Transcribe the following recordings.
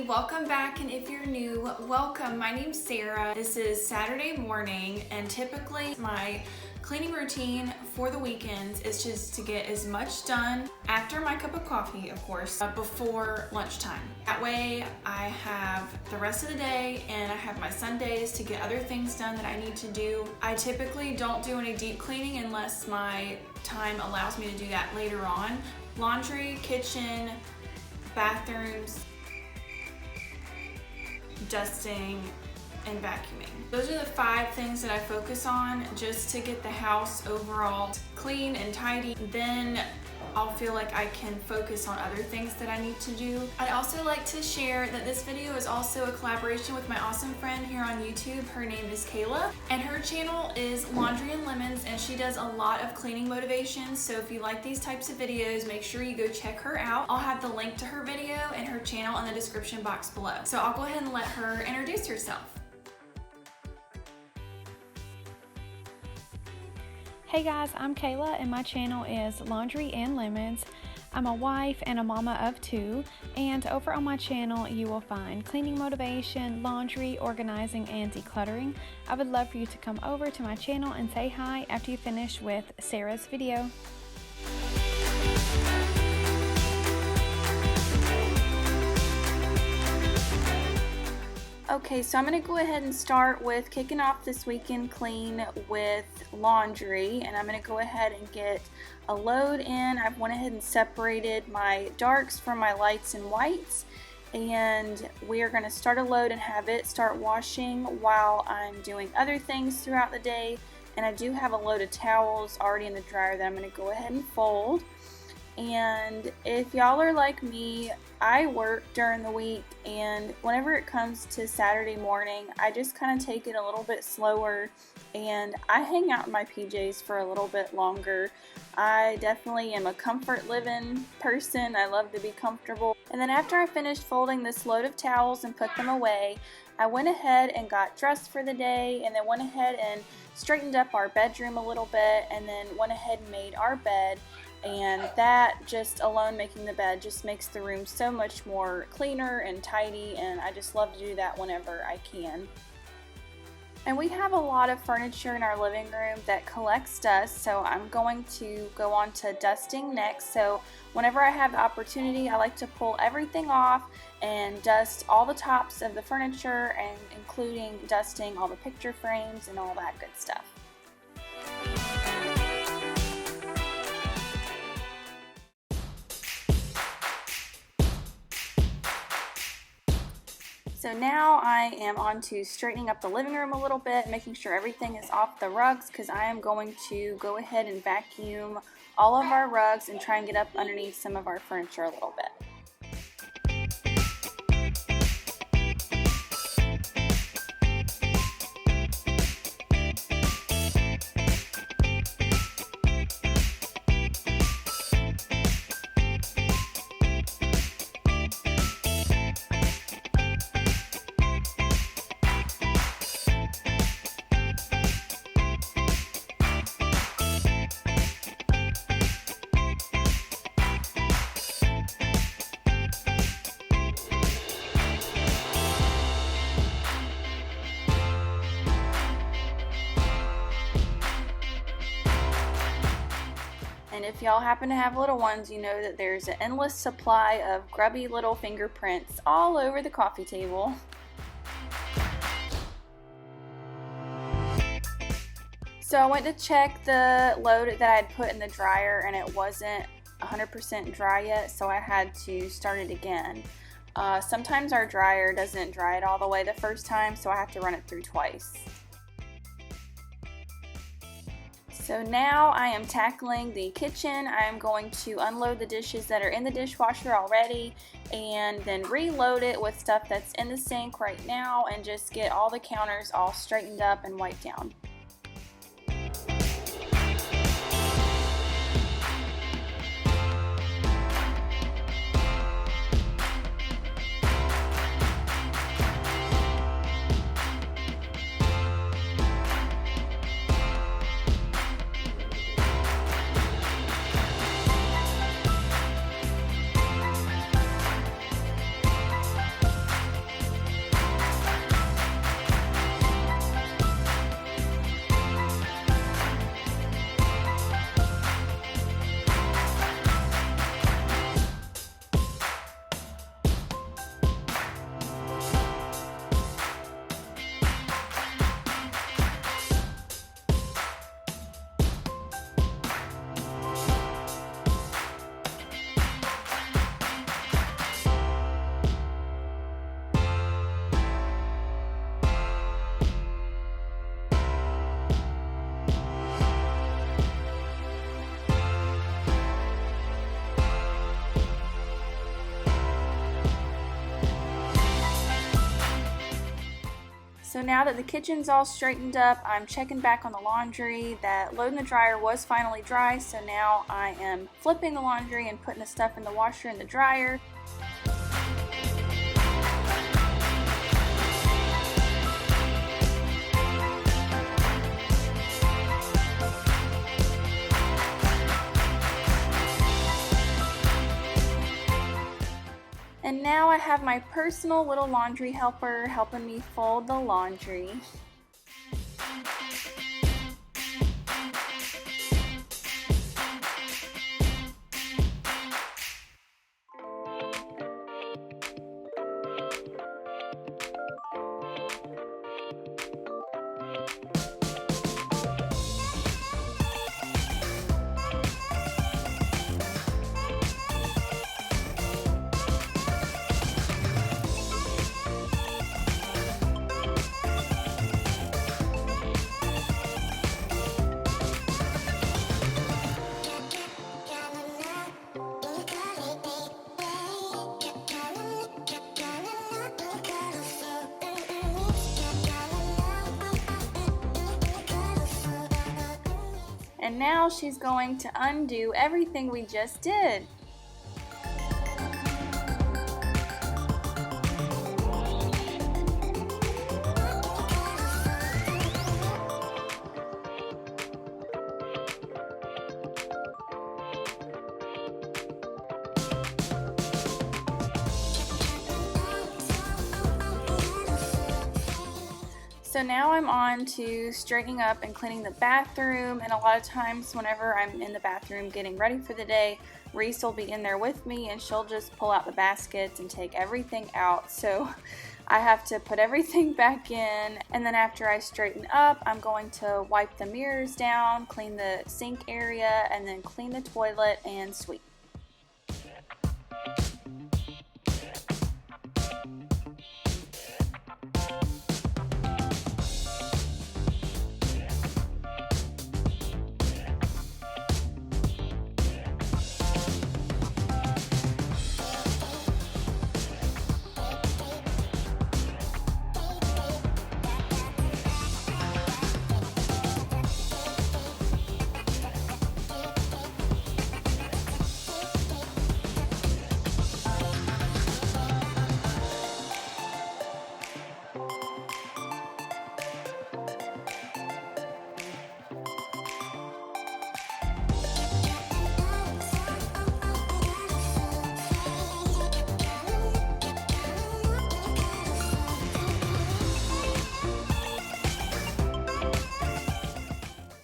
welcome back, and if you're new, welcome. My name's Sarah. This is Saturday morning, and typically my cleaning routine for the weekends is just to get as much done after my cup of coffee, of course, before lunchtime. That way I have the rest of the day and I have my Sundays to get other things done that I need to do. I typically don't do any deep cleaning unless my time allows me to do that later on. Laundry, kitchen, bathrooms, dusting, and vacuuming. Those are the 5 things that I focus on just to get the house overall clean and tidy. Then I'll feel like I can focus on other things that I need to do. I'd also like to share that this video is also a collaboration with my awesome friend here on YouTube. Her name is Kayla, and her channel is Laundry and Lemons, and she does a lot of cleaning motivations. So if you like these types of videos, make sure you go check her out. I'll have the link to her video and her channel in the description box below. So I'll go ahead and let her introduce herself. Hey guys, I'm Kayla and my channel is Laundry and Lemons. I'm a wife and a mama of 2, and over on my channel you will find cleaning motivation, laundry, organizing, and decluttering. I would love for you to come over to my channel and say hi after you finish with Sarah's video. Okay, so I'm going to go ahead and start with kicking off this weekend clean with laundry, and I'm going to go ahead and get a load in. I've went ahead and separated my darks from my lights and whites, and we are going to start a load and have it start washing while I'm doing other things throughout the day. And I do have a load of towels already in the dryer that I'm going to go ahead and fold. And if y'all are like me, I work during the week, and whenever it comes to Saturday morning, I just kind of take it a little bit slower and I hang out in my PJs for a little bit longer. I definitely am a comfort living person. I love to be comfortable. And then after I finished folding this load of towels and put them away, I went ahead and got dressed for the day, and then went ahead and straightened up our bedroom a little bit, and then went ahead and made our bed. And that just alone, making the bed, just makes the room so much more cleaner and tidy, and I just love to do that whenever I can. And we have a lot of furniture in our living room that collects dust, so I'm going to go on to dusting next. So whenever I have the opportunity, I like to pull everything off and dust all the tops of the furniture, and including dusting all the picture frames and all that good stuff. So now I am on to straightening up the living room a little bit, making sure everything is off the rugs, because I am going to go ahead and vacuum all of our rugs and try and get up underneath some of our furniture a little bit. And if y'all happen to have little ones, you know that there's an endless supply of grubby little fingerprints all over the coffee table. So I went to check the load that I had put in the dryer, and it wasn't 100% dry yet, so I had to start it again. Sometimes our dryer doesn't dry it all the way the first time, so I have to run it through twice. So now I am tackling the kitchen. I am going to unload the dishes that are in the dishwasher already, and then reload it with stuff that's in the sink right now, and just get all the counters all straightened up and wiped down. So now that the kitchen's all straightened up, I'm checking back on the laundry. That load in the dryer was finally dry, so now I am flipping the laundry and putting the stuff in the washer and the dryer. And now I have my personal little laundry helper helping me fold the laundry. And now she's going to undo everything we just did. So now I'm on to straightening up and cleaning the bathroom, and a lot of times whenever I'm in the bathroom getting ready for the day, Reese will be in there with me and she'll just pull out the baskets and take everything out. So I have to put everything back in, and then after I straighten up, I'm going to wipe the mirrors down, clean the sink area, and then clean the toilet and sweep.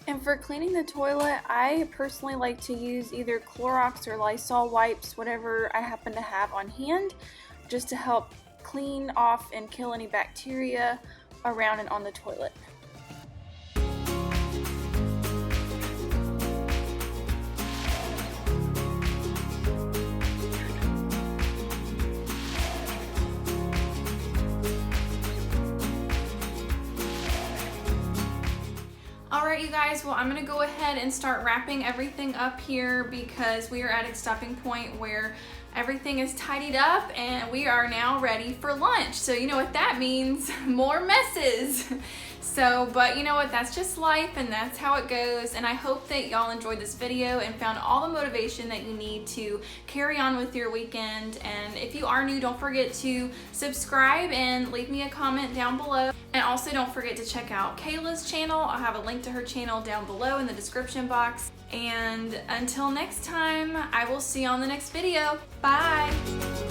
And for cleaning the toilet, I personally like to use either Clorox or Lysol wipes, whatever I happen to have on hand, just to help clean off and kill any bacteria around and on the toilet. Alright you guys, well I'm going to go ahead and start wrapping everything up here because we are at a stopping point where everything is tidied up and we are now ready for lunch. So you know what that means, more messes. So, but you know what, that's just life and that's how it goes, and I hope that y'all enjoyed this video and found all the motivation that you need to carry on with your weekend. And if you are new, don't forget to subscribe and leave me a comment down below. And also don't forget to check out Kayla's channel. I'll have a link to her channel down below in the description box. And until next time, I will see you on the next video. Bye!